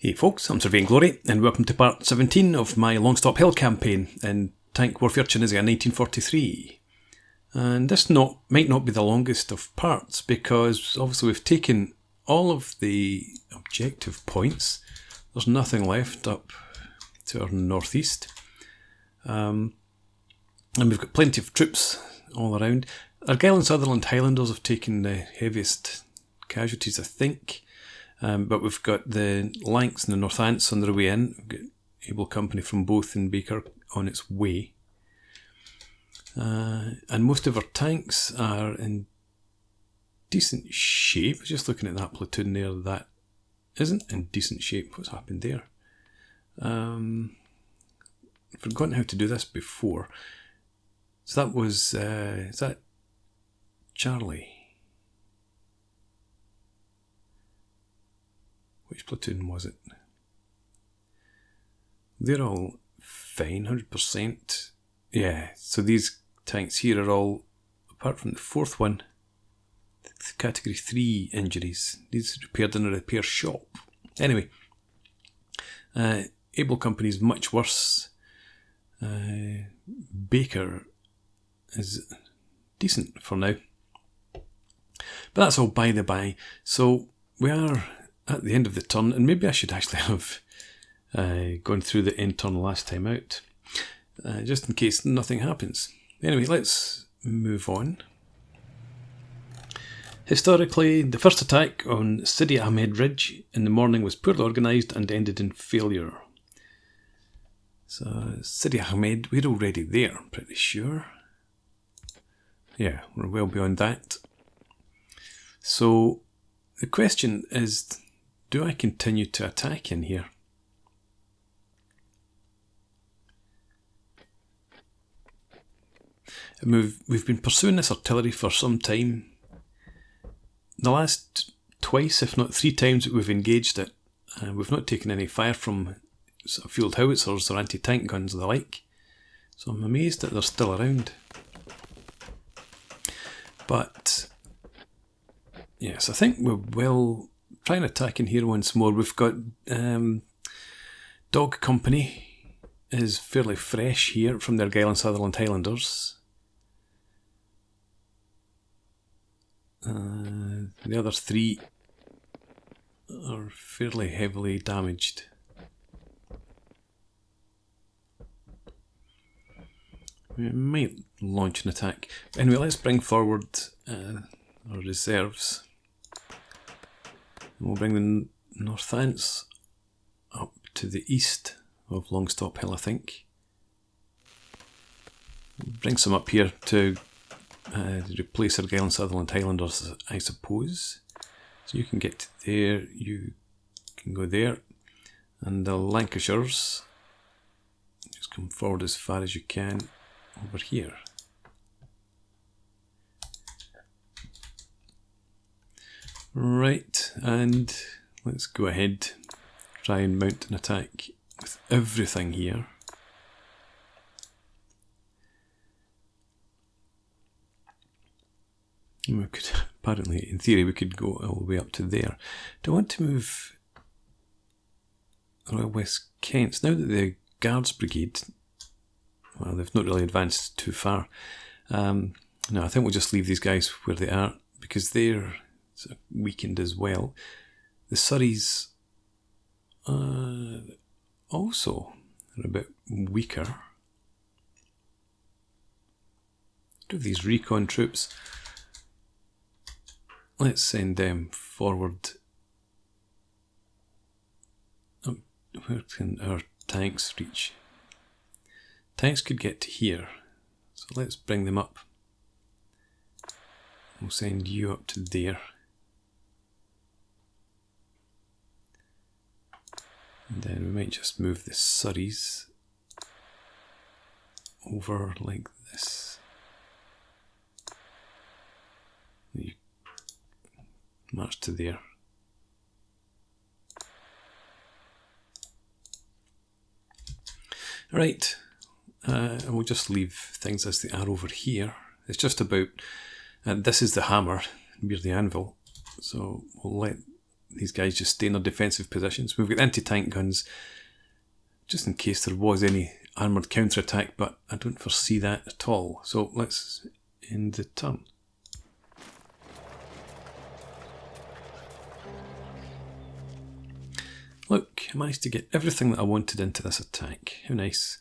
Hey folks, I'm Surveying Glory, and welcome to part 17 of my Longstop Hill campaign in Tank Warfare Tunisia 1943. And this might not be the longest of parts, because obviously we've taken all of the objective points. There's nothing left up to our northeast. And we've got plenty of troops all around. Argyll and Sutherland Highlanders have taken the heaviest casualties, I think. But we've got the Lancs and the North Ants on their way in. We've got able company from both in Baker on its way. And most of our tanks are in decent shape. Just looking at that platoon there, that isn't in decent shape. What's happened there? I've forgotten how to do this before. So that was, is that Charlie? Which platoon was it? They're all fine, 100%. Yeah, so these tanks here are all, apart from the fourth one, category 3 injuries. These repaired in a repair shop. Anyway, Able Company is much worse. Baker is decent for now. But that's all by the by. So we are at the end of the turn, and maybe I should actually have gone through the end turn last time out, just in case nothing happens. Anyway, let's move on. Historically, the first attack on Sidi Ahmed Ridge in the morning was poorly organised and ended in failure. So, Sidi Ahmed, we're already there, I'm pretty sure. Yeah, we're well beyond that. So, the question is, do I continue to attack in here? And we've been pursuing this artillery for some time. The last twice, if not 3 times that we've engaged it, we've not taken any fire from sort of field howitzers or anti-tank guns or the like. So I'm amazed that they're still around. But yes, I think we will try and attack in here once more. We've got Dog Company is fairly fresh here from the Argyll and Sutherland Highlanders. The other 3 are fairly heavily damaged. We might launch an attack. Anyway, let's bring forward our reserves. We'll bring the North Ants up to the east of Longstop Hill, I think. Bring some up here to replace Argyll and Sutherland Highlanders, I suppose. So you can get there, you can go there. And the Lancashires, just come forward as far as you can over here. Right, and let's go ahead, try and mount an attack with everything here. And we could, apparently, in theory, we could go all the way up to there. Do I want to move Royal West Kents? Now that the Guards Brigade, well, they've not really advanced too far. No, I think we'll just leave these guys where they are, because they're sort of weakened as well. The Surreys also are a bit weaker. Do these recon troops. Let's send them forward. Oh, where can our tanks reach? Tanks could get to here, so let's bring them up. We'll send you up to there. And then we might just move the Surreys over like this. You march to there. Right, and we'll just leave things as they are over here. It's just about, and this is the hammer, we're the anvil, so we'll let these guys just stay in their defensive positions. We've got anti-tank guns, just in case there was any armoured counter-attack, but I don't foresee that at all. So let's end the turn. Look, I managed to get everything that I wanted into this attack. How nice.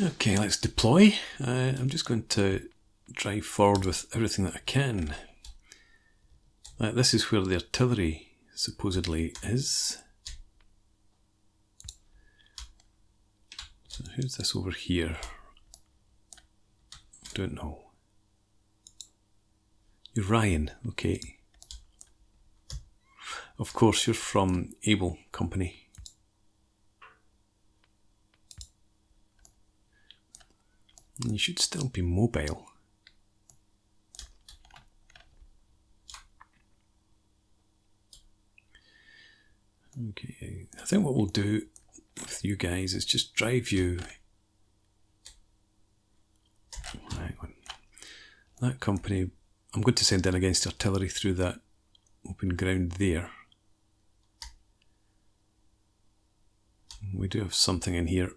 Okay, let's deploy. I'm just going to drive forward with everything that I can. This is where the artillery supposedly is. So who's this over here? Don't know. You're Ryan, okay. Of course, you're from Able Company. You should still be mobile. Okay, I think what we'll do with you guys is just drive you. Hang on. That company, I'm going to send in against artillery through that open ground there. We do have something in here.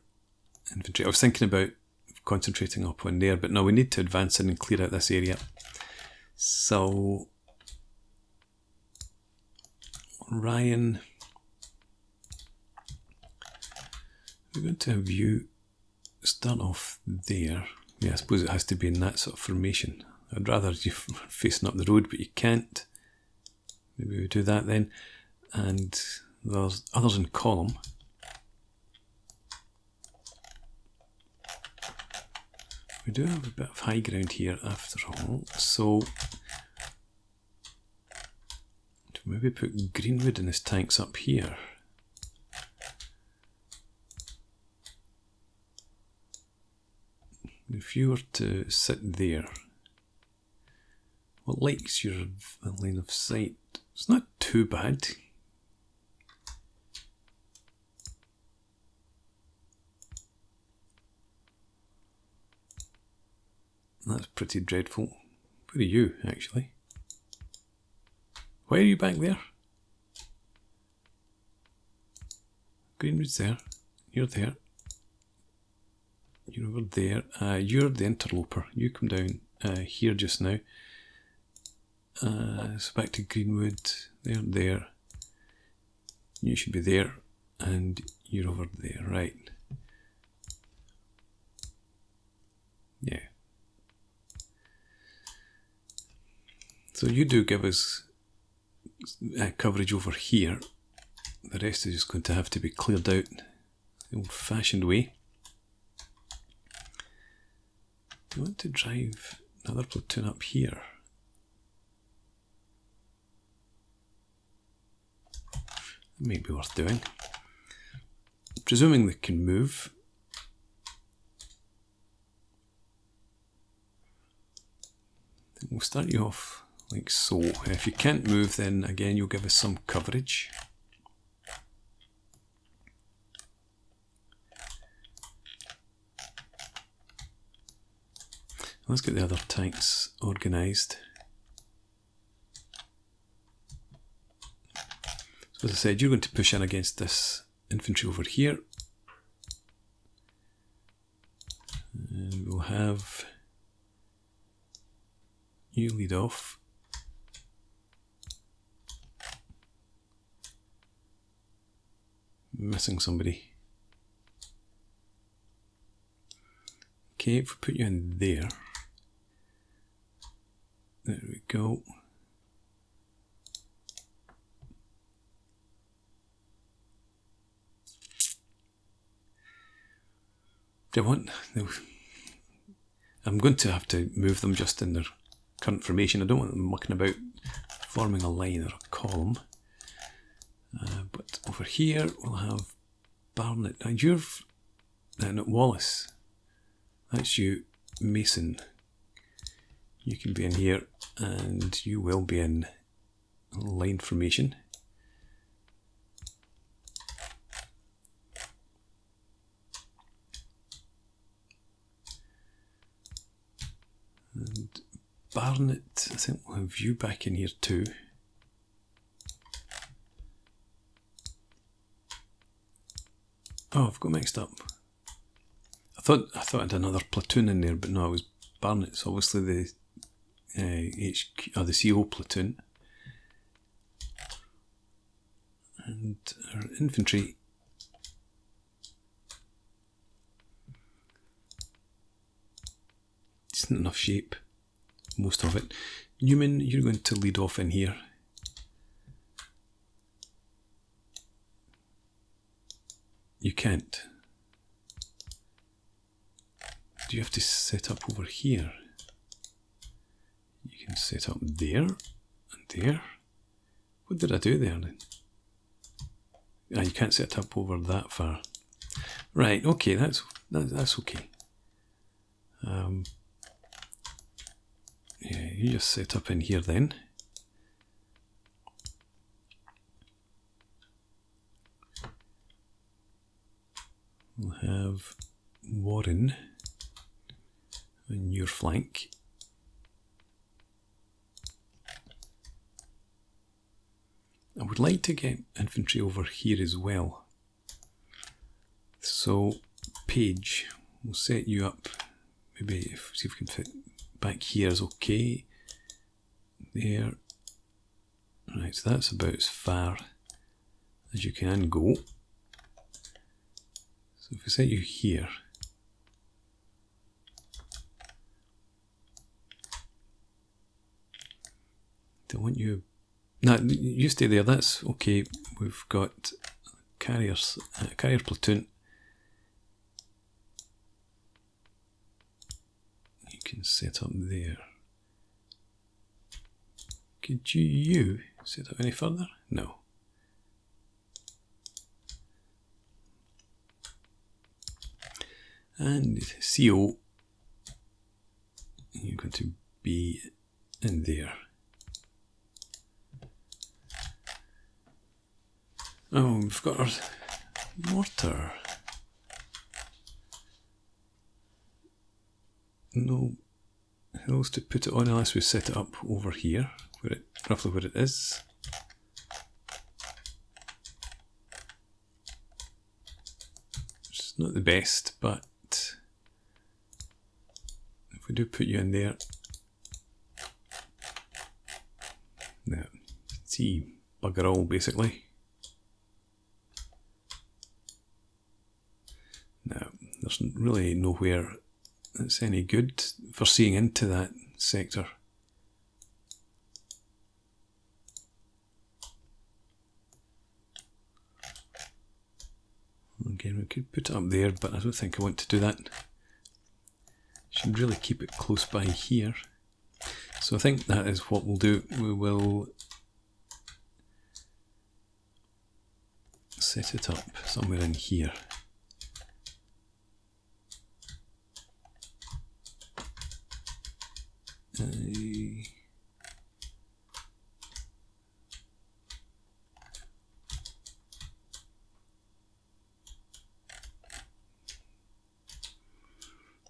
Infantry. I was thinking about concentrating up on there, but no, we need to advance in and clear out this area. So Ryan, we're going to have you start off there. Yeah, I suppose it has to be in that sort of formation. I'd rather you facing up the road, but you can't. Maybe we do that then. And there's others in column. We do have a bit of high ground here after all, so maybe put Greenwood and his tanks up here. If you were to sit there, what likes your line of sight? It's not too bad. That's pretty dreadful. Where are you, actually? Why are you back there? Greenwood's there. You're there. You're over there. You're the interloper. You come down here just now. So back to Greenwood. There. You should be there. And you're over there. Right. Yeah. So you do give us coverage over here. The rest is just going to have to be cleared out the old-fashioned way. Do you want to drive another platoon up here? That might be worth doing. Presuming they can move. Then we'll start you off like so. And if you can't move, then again you'll give us some coverage. Let's get the other tanks organised. So as I said, you're going to push in against this infantry over here. And we'll have you lead off. Missing somebody. Okay, if we put you in there. There we go. Do I want? No. I'm going to have to move them just in their current formation. I don't want them mucking about forming a line or a column. But over here we'll have Barnett. Now you're not Wallace. That's you, Mason. You can be in here, and you will be in line formation. And Barnet, I think we'll have you back in here too. Oh, I've got mixed up. I thought I had another platoon in there, but no, it was Barnet's obviously the HQ, or the CO platoon. And our infantry isn't enough shape, most of it. Newman, you're going to lead off in here. You can't. Do you have to set up over here? You can set up there and there. What did I do there then? Ah, you can't set up over that far. Right, okay, that's okay. Yeah, you just set up in here then. We'll have Warren on your flank. I would like to get infantry over here as well. So, Page, we'll set you up. Maybe see if we can fit back here is okay. There. Right, so that's about as far as you can go. So if we set you here, don't want you. No, you stay there. That's okay. We've got carriers, carrier platoon. You can set up there. Could you set up any further? No. And CO, you're going to be in there. Oh, we've got our mortar. No hills to put it on unless we set it up over here, roughly where it is. It's not the best, but if we do put you in there, now see bugger all basically. Now there's really nowhere that's any good for seeing into that sector. Again, we could put it up there, but I don't think I want to do that. Should really keep it close by here. So I think that is what we'll do. We will set it up somewhere in here.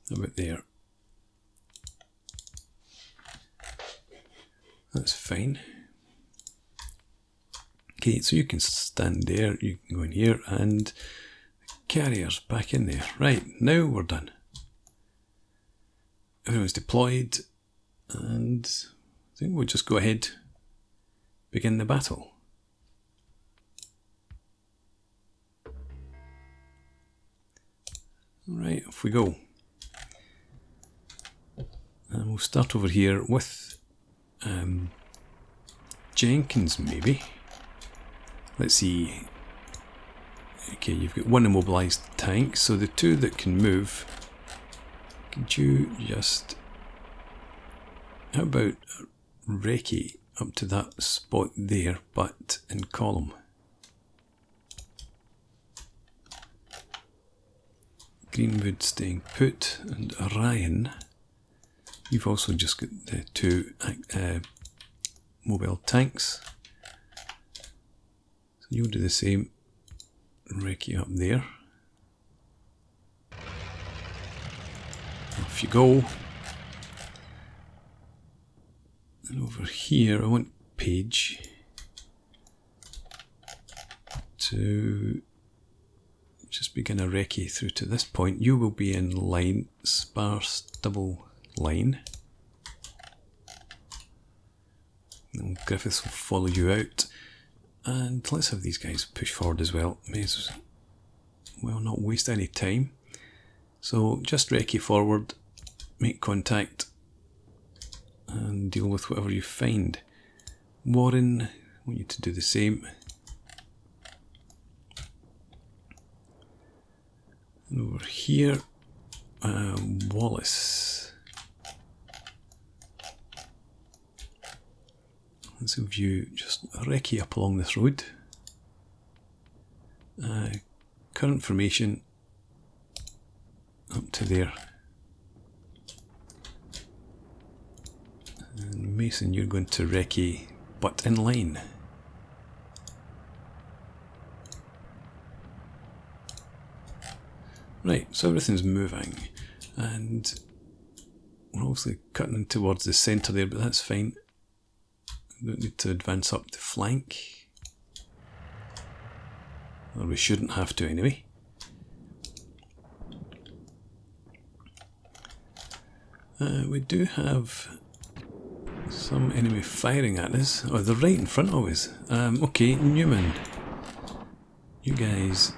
About there. That's fine. Okay, so you can stand there, you can go in here, and carriers back in there. Right, now we're done. Everyone's deployed, and I think we'll just go ahead, begin the battle. Right, off we go. And we'll start over here with Jenkins, maybe. Let's see. Okay, you've got one immobilised tank, so the two that can move, could you just... How about Recce up to that spot there, but in column? Greenwood staying put, and Ryan You've also just got the 2 mobile tanks. So you'll do the same. Recce up there. Off you go. And over here I want Page to just begin a recce through to this point. You will be in line, sparse double line. And Griffiths will follow you out. And let's have these guys push forward as well. May as well not waste any time. So just recce forward, make contact, and deal with whatever you find. Warren, I want you to do the same. And over here, Wallace. Let's have you just recce up along this road. Current formation up to there. And Mason, you're going to recce, but in line. Right, so everything's moving, and we're obviously cutting towards the centre there, but that's fine. We don't need to advance up the flank, or we shouldn't have to anyway. We do have some enemy firing at us. Oh, they're right in front of us. Okay, Newman, you guys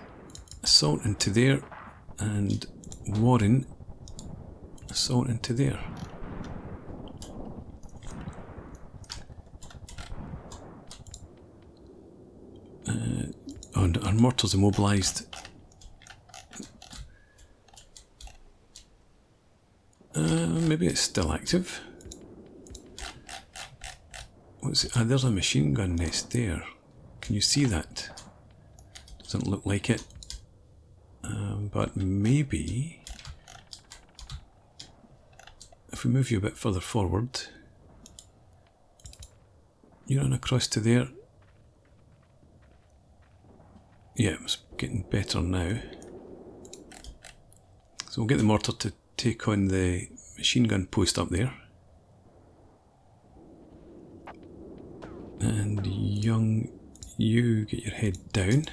assault into there, and Warren assault into there. And our mortars immobilised. Maybe it's still active. What's it? There's a machine gun nest there. Can you see that? Doesn't look like it. But maybe if we move you a bit further forward, you run across to there. Yeah, it's getting better now. So we'll get the mortar to take on the machine gun post up there. And young, you get your head down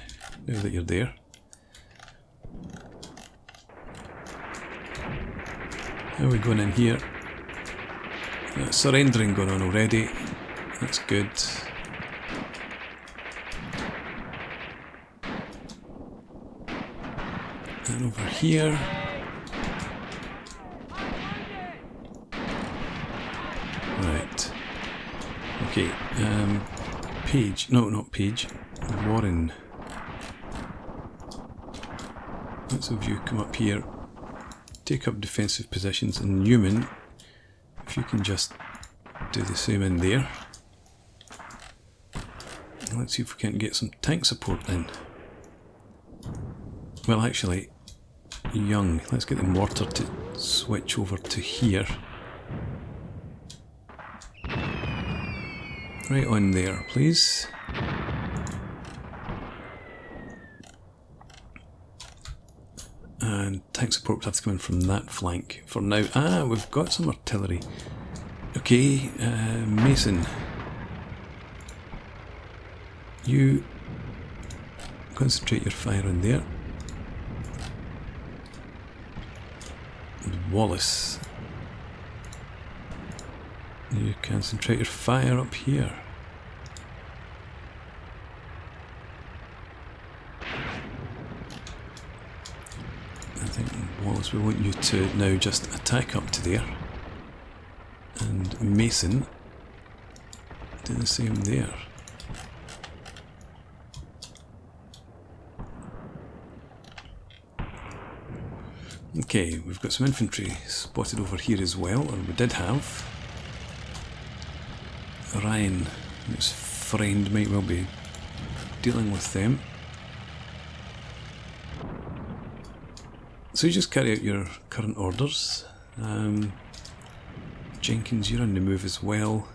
now that you're there. How are we going in here? Surrendering going on already. That's good. And over here. Right. Okay. Page. No, not Page. Warren. Let's have you come up here. Take up defensive positions, and Newman, if you can just do the same in there. Let's see if we can get some tank support in. Well, actually, Young, let's get the mortar to switch over to here. Right on there, please. And tank support would have to come in from that flank for now. Ah, we've got some artillery. Okay, Mason. You concentrate your fire on there. And Wallace. You concentrate your fire up here. I think Wallace, we want you to now just attack up to there. And Mason, do the same there. Okay, we've got some infantry spotted over here as well, or we did have. Ryan and his friend might well be dealing with them. So you just carry out your current orders. Jenkins, you're on the move as well.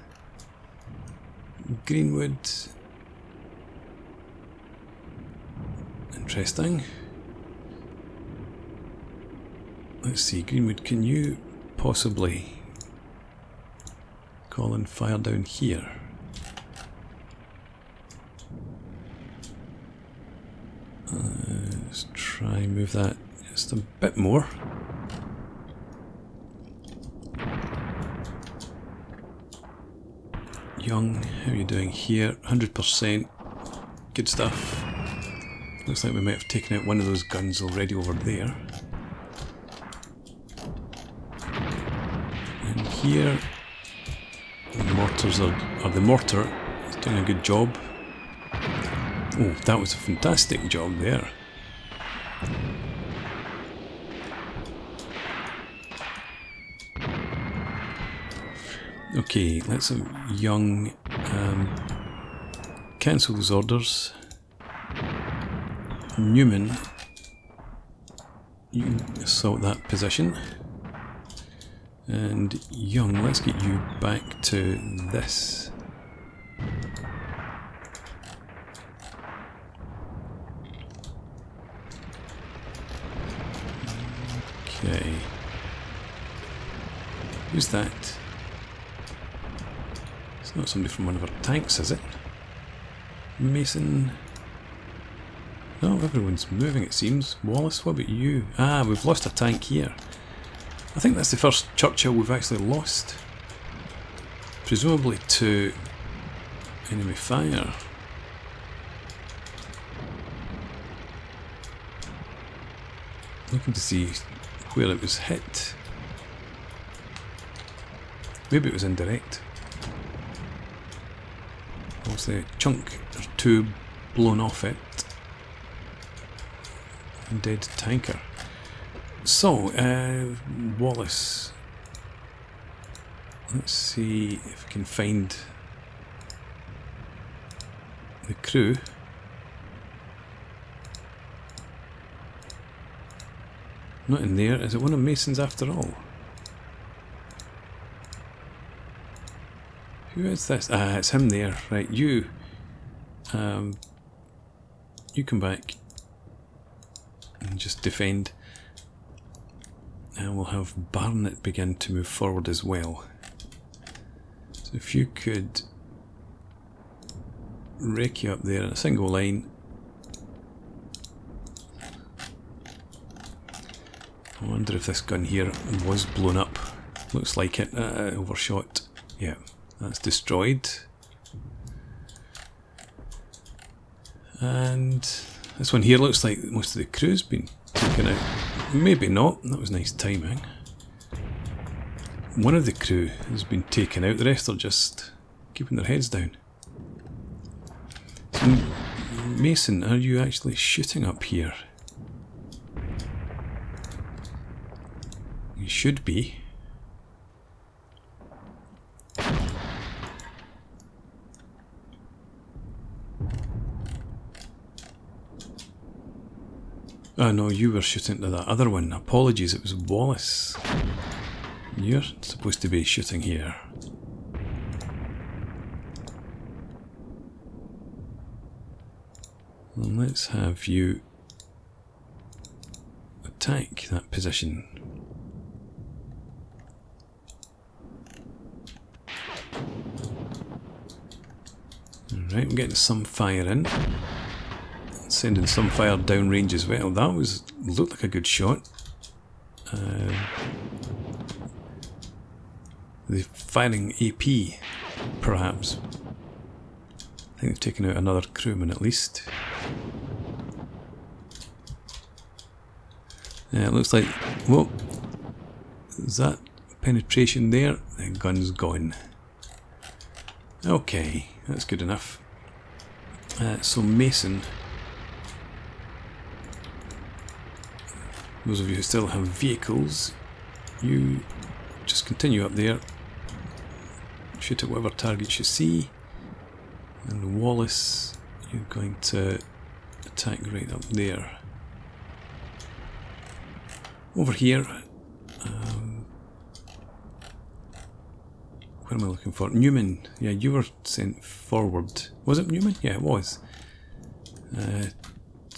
Greenwood. Interesting. Let's see, Greenwood, can you possibly call in fire down here? Let's try and move that just a bit more. Young, how are you doing here? 100%. Good stuff. Looks like we might have taken out one of those guns already over there. And here, the mortars are the mortar is doing a good job. Oh, that was a fantastic job there. Okay, let's have Young cancel those orders. Newman, you assault that position. And Young, let's get you back to this. Okay. Who's that? It's not somebody from one of our tanks, is it? Mason. No, everyone's moving, it seems. Wallace, what about you? Ah, we've lost a tank here. I think that's the first Churchill we've actually lost. Presumably to enemy fire. Looking to see where it was hit. Maybe it was indirect. Obviously a chunk or two blown off it. And dead tanker. So, Wallace. Let's see if we can find the crew. Not in there. Is it one of Mason's after all? Who is this? Ah, it's him there. Right, you come back and just defend. And we'll have Barnett begin to move forward as well. So if you could rake you up there in a single line. I wonder if this gun here was blown up. Looks like it. Overshot. Yeah, that's destroyed. And this one here looks like most of the crew's been taken out. Maybe not. That was nice timing. One of the crew has been taken out. The rest are just keeping their heads down. So, Mason, are you actually shooting up here? You should be. Oh no, you were shooting to that other one. Apologies, it was Wallace. You're supposed to be shooting here. Well, let's have you attack that position. Alright, I'm getting some fire in. Sending some fire downrange as well. That looked like a good shot. The firing AP, perhaps. I think they've taken out another crewman at least. Yeah, it looks like, whoa, is that penetration there? The gun's gone. Okay, that's good enough. So Mason, those of you who still have vehicles, you just continue up there, shoot at whatever targets you see, and Wallace, you're going to attack right up there. Over here, what am I looking for? Newman. Yeah, you were sent forward. Was it Newman? Yeah, it was. To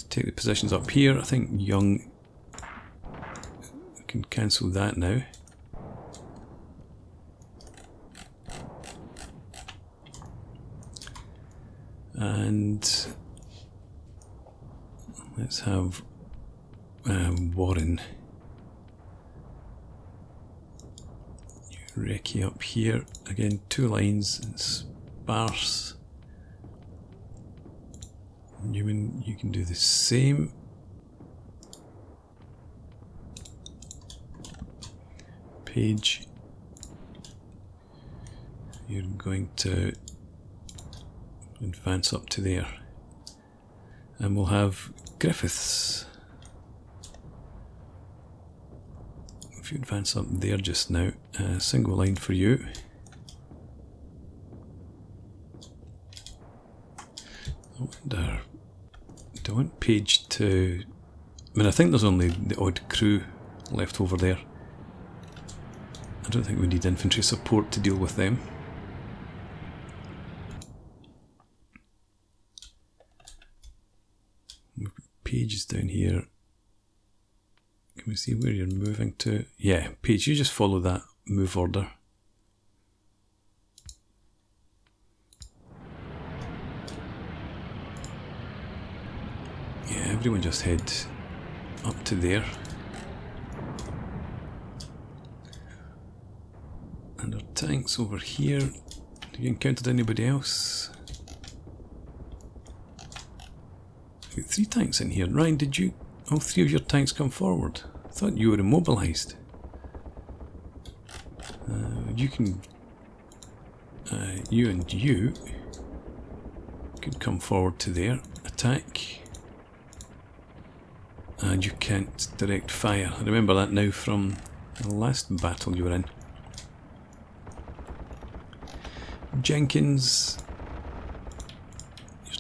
take the positions up here. I think Young. I can cancel that now. And let's have Warren. Recce up here. Again, 2 lines. Sparse. Newman, you can do the same. Page. You're going to advance up to there. And we'll have Griffiths. If you advance up there just now, single line for you. I wonder, do I want Page to... I mean, I think there's only the odd crew left over there. I don't think we need infantry support to deal with them. Page is down here. Can we see where you're moving to? Yeah, Page, you just follow that move order. Yeah, everyone just head up to there. And our tanks over here. Have you encountered anybody else? We've got 3 tanks in here. Ryan, did you... all 3 of your tanks come forward? I thought you were immobilised. You can... you and you could come forward to there. Attack. And you can't direct fire. I remember that now from the last battle you were in. Jenkins...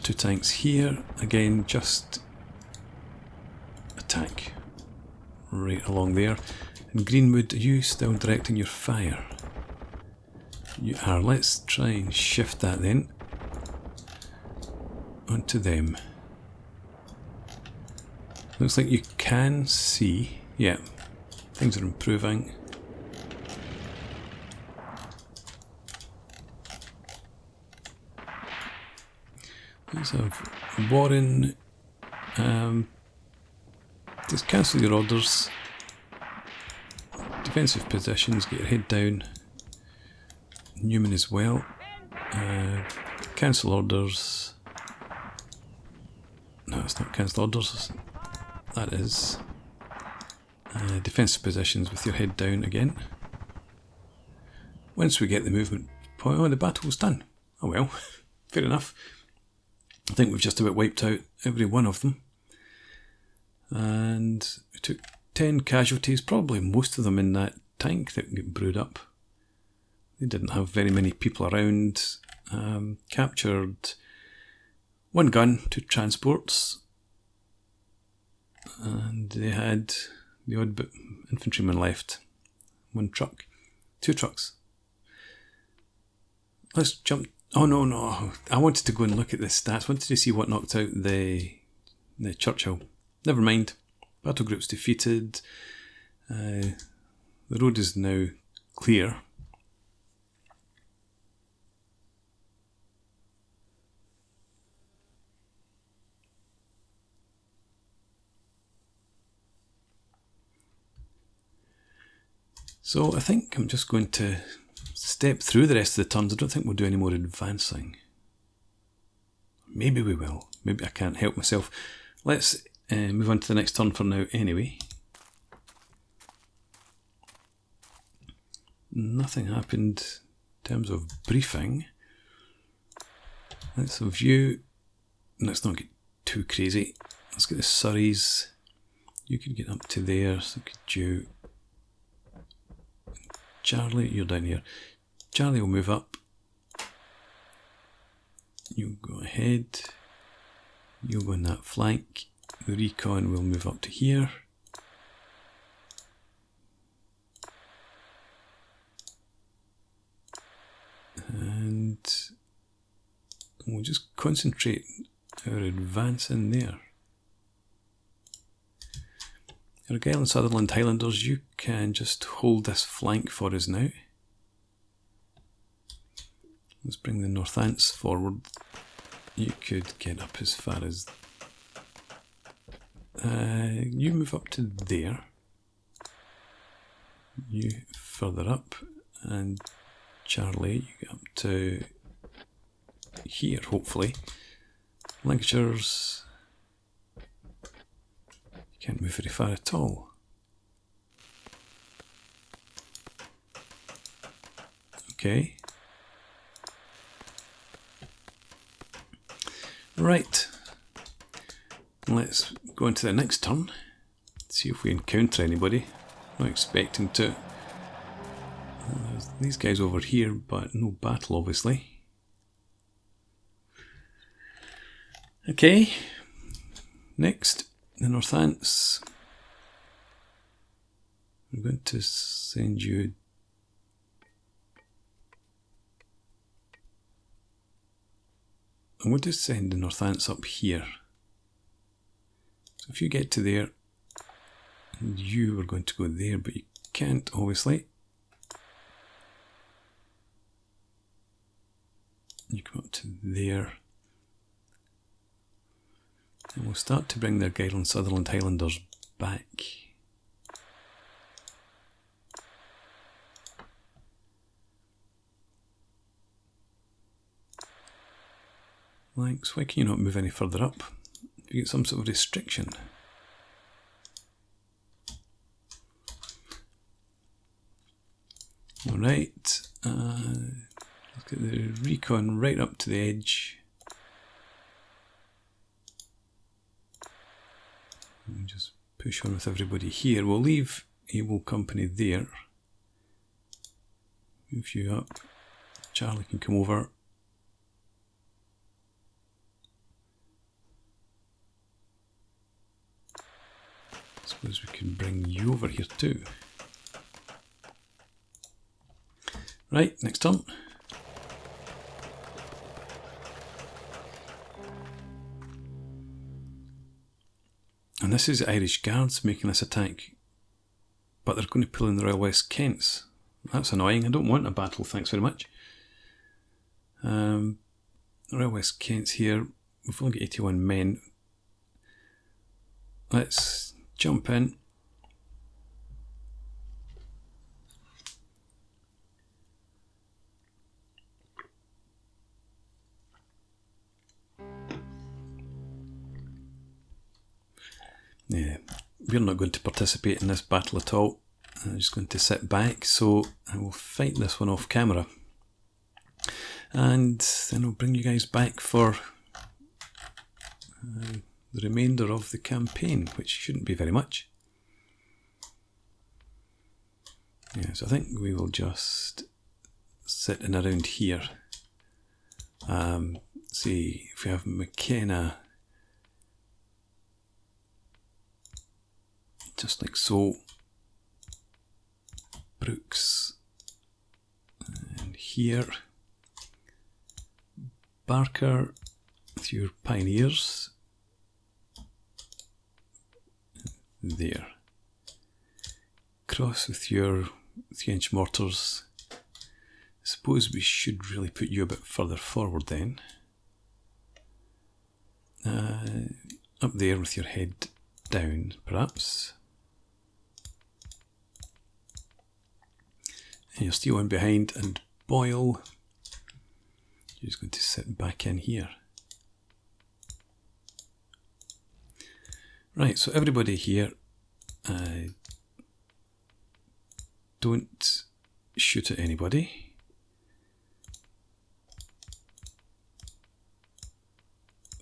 2 tanks here, again just attack right along there. And Greenwood, are you still directing your fire? You are. Let's try and shift that then onto them. Looks like you can see, yeah, things are improving. Let's have Warren, just cancel your orders, defensive positions, get your head down, Newman as well, cancel orders, no it's not cancel orders, that is, defensive positions with your head down again. Once we get the movement point, oh the battle's done, oh well, fair enough. I think we've just about wiped out every one of them. And we took 10 casualties, probably most of them in that tank that got brewed up. They didn't have very many people around. Captured 1 gun, 2 transports. And they had the odd infantryman left. 1 truck. 2 trucks. Let's jump... Oh no, I wanted to go and look at the stats. I wanted to see what knocked out the Churchill. Never mind. Battle group's defeated. The road is now clear. So I think I'm just going to step through the rest of the turns. I don't think we'll do any more advancing. Maybe we will. Maybe I can't help myself. Let's move on to the next turn for now anyway. Nothing happened in terms of briefing. Let's review. Let's not get too crazy. Let's get the Surreys. You could get up to there, so could you. Charlie, you're down here. Charlie will move up. You go ahead. You'll go on that flank. The recon will move up to here. And we'll just concentrate our advance in there. Argyll and Sutherland Highlanders, you can just hold this flank for us now. Let's bring the Northants forward. You could get up as far as... you move up to there. You further up, and Charlie, you get up to here, hopefully. Lancashires, you can't move very far at all. Okay. Right. Let's go on to the next turn. See if we encounter anybody. Not expecting to. There's these guys over here, but no battle, obviously. Okay. Next, the Northants. I'm going to send you... I'm going to send the Northants up here. So if you get to there, and you are going to go there, but you can't, obviously. You come up to there. And we'll start to bring the Argyll and Sutherland Highlanders back. Thanks. Why can you not move any further up? You get some sort of restriction. Alright. Let's get the recon right up to the edge. And just push on with everybody here. We'll leave Able Company there. Move you up. Charlie can come over. I suppose we can bring you over here too. Right, next turn. And this is Irish Guards making this attack, but they're going to pull in the Royal West Kents. That's annoying. I don't want a battle, thanks very much. Royal West Kents here. We've only got 81 men. Let's jump in. Yeah, we're not going to participate in this battle at all. I'm just going to sit back, so I will fight this one off camera. And then I'll bring you guys back for the remainder of the campaign, which shouldn't be very much. Yeah, so I think we will just sit in around here. See if we have McKenna, just like so. Brooks, and here. Barker with your pioneers. There. Cross with your 3-inch mortars. I suppose we should really put you a bit further forward then. Up there with your head down, perhaps. And you're still in behind, and Boyle, you're just going to sit back in here. Right, so everybody here, don't shoot at anybody.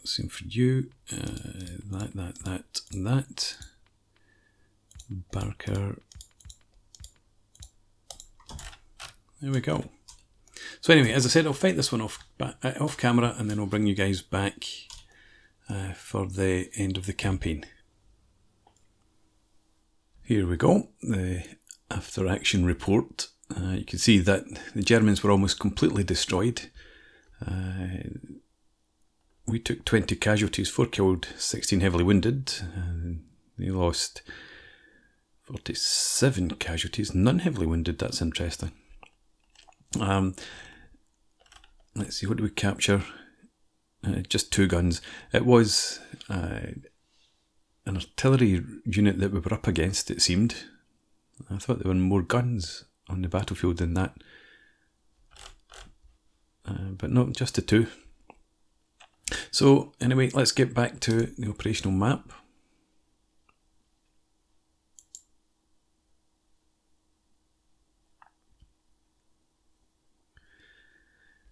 Same for you. That. Barker. There we go. So anyway, as I said, I'll fight this one off camera, and then I'll bring you guys back for the end of the campaign. Here we go, the after action report. You can see that the Germans were almost completely destroyed. we took 20 casualties, 4 killed, 16 heavily wounded. They lost 47 casualties, none heavily wounded. That's interesting. Let's see, what do we capture? Just 2 guns. It was an artillery unit that we were up against, it seemed. I thought there were more guns on the battlefield than that. But no, just the 2. So anyway, let's get back to the operational map.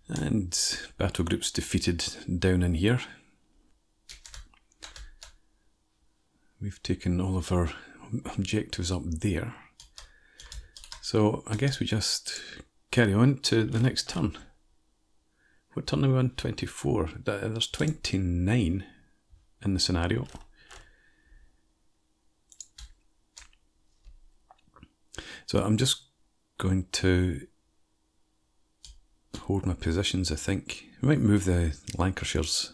And battle groups defeated down in here. We've taken all of our objectives up there. So I guess we just carry on to the next turn. What turn are we on? 24. There's 29 in the scenario. So I'm just going to hold my positions, I think. We might move the Lancashires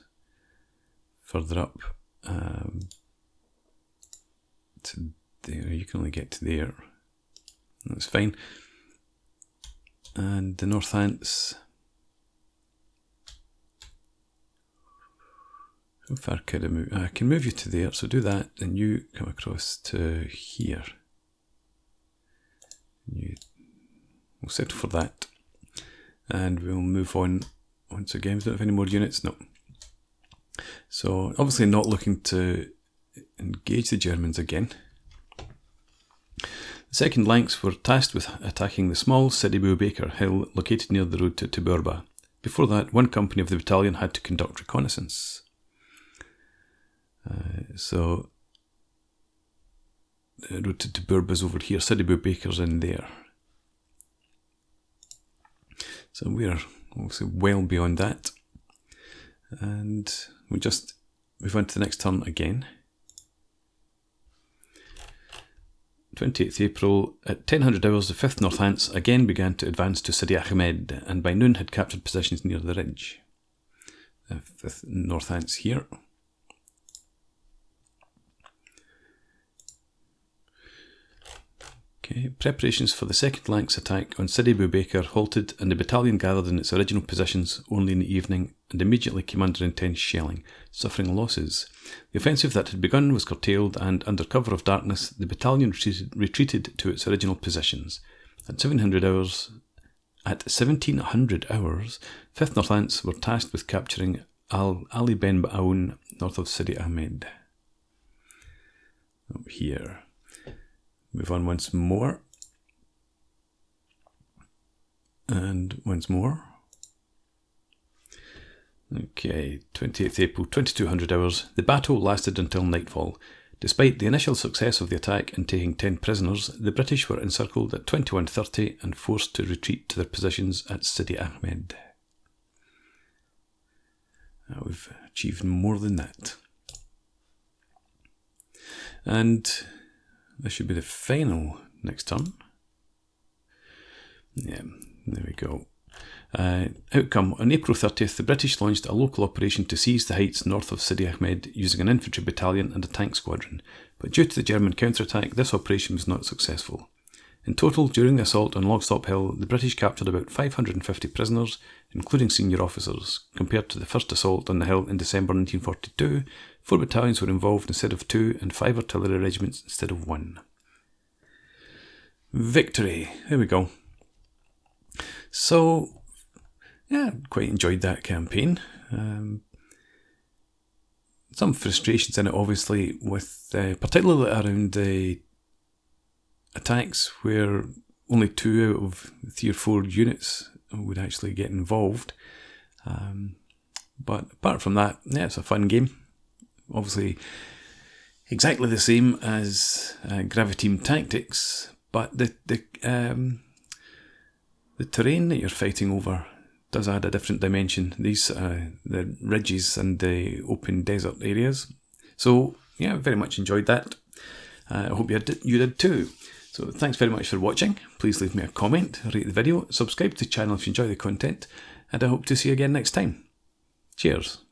further up to there. You can only get to there. That's fine. And the Northants. How far could I move? I can move you to there, so do that, and you come across to here. We'll settle for that. And we'll move on once again. We don't have any more units, no. So obviously not looking to engage the Germans again. The second Lanks were tasked with attacking the small Sidi Baker hill located near the road to Tuburba. Before that, 1 company of the battalion had to conduct reconnaissance. So the road to Tuburba's over here, Sidi Baker's in there. So we're obviously well beyond that. And we just move on to the next turn again. 28th April, at 1000 hours, the 5th Northants again began to advance to Sidi Ahmed, and by noon had captured positions near the ridge. The 5th Northants here. Okay, preparations for the second Lanks attack on Sidi Baker halted, and the battalion gathered in its original positions only in the evening and immediately came under intense shelling, suffering losses. The offensive that had begun was curtailed, and under cover of darkness the battalion retreated to its original positions. At 1700 hours, 5th Northants were tasked with capturing Ali Ben Ba'aoun north of Sidi Ahmed. Up here. Move on once more. And once more. Okay, 28th April, 2200 hours. The battle lasted until nightfall. Despite the initial success of the attack and taking 10 prisoners, the British were encircled at 21:30 and forced to retreat to their positions at Sidi Ahmed. We've achieved more than that. And this should be the final next turn. Yeah, there we go. Outcome. On April 30th, the British launched a local operation to seize the heights north of Sidi Ahmed using an infantry battalion and a tank squadron, but due to the German counterattack, this operation was not successful. In total, during the assault on Longstop Hill, the British captured about 550 prisoners, including senior officers. Compared to the first assault on the hill in December 1942, 4 battalions were involved instead of 2, and 5 artillery regiments instead of 1. Victory! There we go. So, yeah, quite enjoyed that campaign. Some frustrations in it, obviously, with particularly around the attacks where only 2 out of 3 or 4 units would actually get involved. But apart from that, yeah, it's a fun game. Obviously, exactly the same as Graviteam Tactics, but the terrain that you're fighting over does add a different dimension. These the ridges and the open desert areas. So yeah, very much enjoyed that. I hope you did too. So thanks very much for watching. Please leave me a comment, rate the video, subscribe to the channel if you enjoy the content, and I hope to see you again next time. Cheers.